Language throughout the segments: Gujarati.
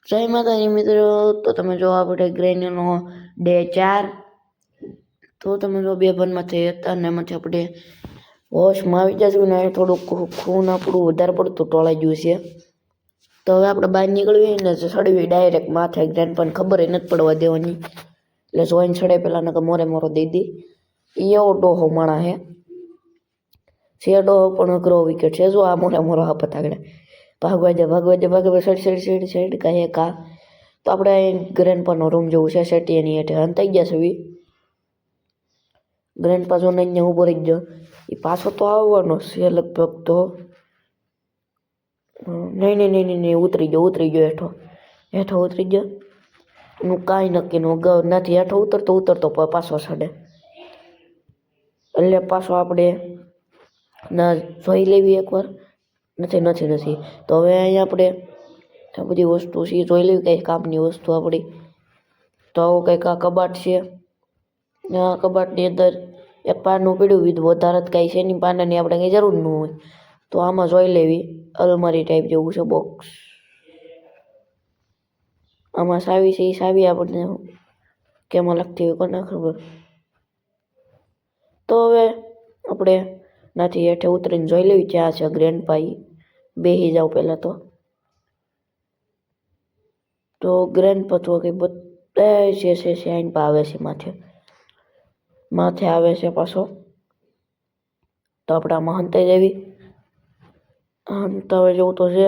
જય માતાજી મિત્રો. તો તમે જો આપણે ગ્રેન્યુનો ડે 4 તો તમે જો બે ભનમાંથી હતા ને એમાંથી આપણે વોશમાં આવી જશું ને થોડુંક ખૂન આપણું વધારે પડતું ટોળાઈ ગયું છે. તો હવે આપણે બહાર નીકળવી ને સડવી ડાયરેક્ટ માથે ગ્રેન્ડ પણ ખબર નથી પડવા દેવાની, એટલે જોઈને સડે પેલા ને મોરે મોરો દઈ દી. એવો ડોહો માણા છે ડોહો પણ અઘરો વિકેટ છે. જો આ મોરે મોરો આપત આગળ ભાગવા સાઈડ કહે કા. તો આપણે ગ્રેન્ડ પરનો રૂમ જોવું છે. સેટી એની હેઠે હંતાઈ ગયા છે. ગ્રેન્ડ પાછો અહીંયા ઊભો રહી ગયો. એ પાછો તો આવવાનો છે લગભગ. તો નહીં ઉતરી ગયો હેઠો ઉતરી ગયો. એનું કાંઈ નક્કી નથી. હેઠો ઉતરતો પાછો સડે. એટલે પાછો આપણે ના જોઈ લેવી એકવાર. નથી. તો હવે અહીંયા આપણે આ બધી વસ્તુ છે જોઈ લેવી, કંઈ કામની વસ્તુ આપણી. તો આવું કંઈક આ કબાટ છે. આ કબાટની અંદર એક પાનું પીડ્યું વિધ વધારે કાંઈ છે નહીં. પાનાની આપણે કંઈ જરૂર ન હોય. તો આમાં જોઈ લેવી અલમારી ટાઈપ જેવું છે બોક્સ. આમાં સાવી છે. એ સાવી આપણને કેમાં લાગતી હોય કોને ખબર. તો હવે આપણે નાથી હેઠે ઉતરીને જોઈ લેવી ક્યાં છે ગ્રેન્ડ પાઈ. બેસી જાવ પહેલાં તો ગ્રેન્ડ પતો કંઈ બધા જે છે સાઈન પર આવે છે. માથે આવે છે પાછો. તો આપણે આમાં હંતાઈ દેવી. હંતાવે જેવું તો છે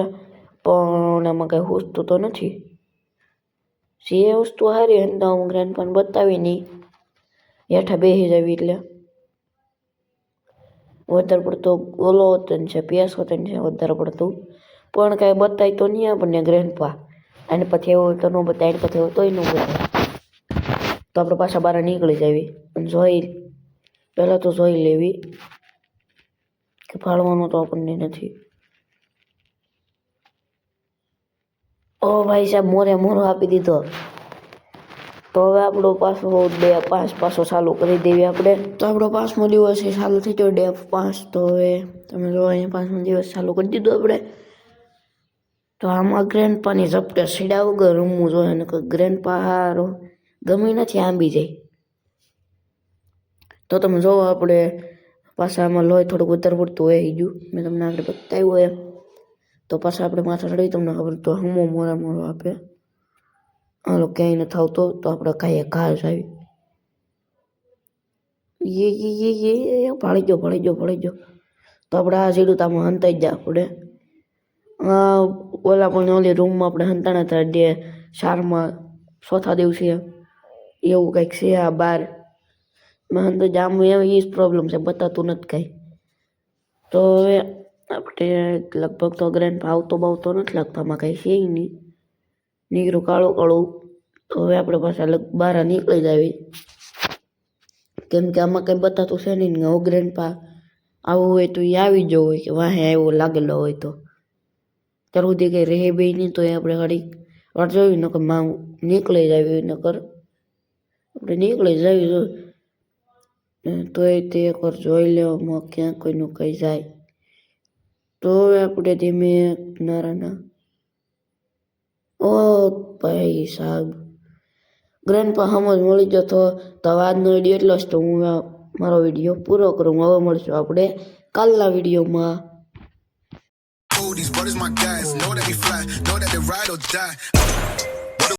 પણ એમાં કંઈ હુસતું તો નથી. જે વસ્તુ સારી હંતા હું ગ્રેન્ડ પણ બતાવી નહીં. હેઠા બેસી જાવી એટલે વધારે પડતો ઓલો વતન છે, પીએસ વતન છે વધારે પડતું. પણ કાંઈ બતાય તો નહીં આપણને ગ્રેન્ડ પા. અને પછી એવું હોય તો ન બતાય, એને પછી હોય તોય ન બતાય. તો આપણે પાછા બહાર નીકળી જાવી અને પહેલાં તો જોઈ લેવી કે ફાળવાનો તો આપણને નથી. ઓ ભાઈ સાહેબ મોરો આપી દીધો. તો હવે આપણો પાછો ડે 5 પાછો ચાલુ કરી દેવી આપણે. તો આપણો 5મો દિવસ એ ચાલુ થઈ ગયો ડે 5. તો હવે તમે જો અહીંયા 5મો દિવસ ચાલુ કરી દીધો આપણે. તો આમાં ગ્રેન્ડ પાની ઝપટે સીડા વગર રમવું જોઈએ ને ગ્રેન્ડ પા હારો ગમે નથી આંબી જાય. તો તમે જોવો આપણે પાછા આમાં લોહી થોડુંક વધારે પડતું હોય ગયું. મેં તમને આગળ બતાવ્યું એમ. તો પાછા આપણે માથા ચડી તમને ખબર. તો મોરો આપે. હાલો ક્યાંય નથી આવતો. તો આપણે કાંઈ ઘાસ આવી ભાળી ગયો. તો આપણે આ સીડું તો આમાં હંતાઈ જાય આપણે. ઓલા પણ ઓલી રૂમમાં આપણે હંતાણા હતા ડે 4માં ચોથા દિવસે એવું કંઈક છે. આ બાર હંતો જામ એ જ પ્રોબ્લેમ છે, બતાતું નથી કાંઈ. તો હવે આપણે લગભગ તો ગ્રેન્ડ આવતો બાવતો નથી લાગતો. આમાં કાંઈ છે નહીં. નીકળું કાળું. તો હવે આપણે પાછા બહાર નીકળી જાવી. કેમ કે આમાં કંઈ બતાતું છે નહીં. હવે ગ્રેન્ડ પા આવું હોય તો એ આવી જવું હોય કે વાહે આવ્યો લાગેલો હોય તો ત્યાર સુધી કંઈ રહે બે નહીં. તો એ આપણે ઘડીક વાર જોયું નકર માં નીકળી જાવી. નકર આપણે નીકળી જાવી તો તે એકવાર જોઈ લેવામાં ક્યાં કોઈનું કંઈ જાય. તો હવે આપણે ધીમે નારાના ઓ ભાઈ સાહેબ ગ્રેન્ડ પા સમજ મળી જતો. તો આજનો વિડીયો એટલો જ. તો હું મારો વિડીયો પૂરો કરું. હવે મળશું આપણે કાલના વિડીયોમાં. These brothers my guys, know that we fly, know that they ride or die.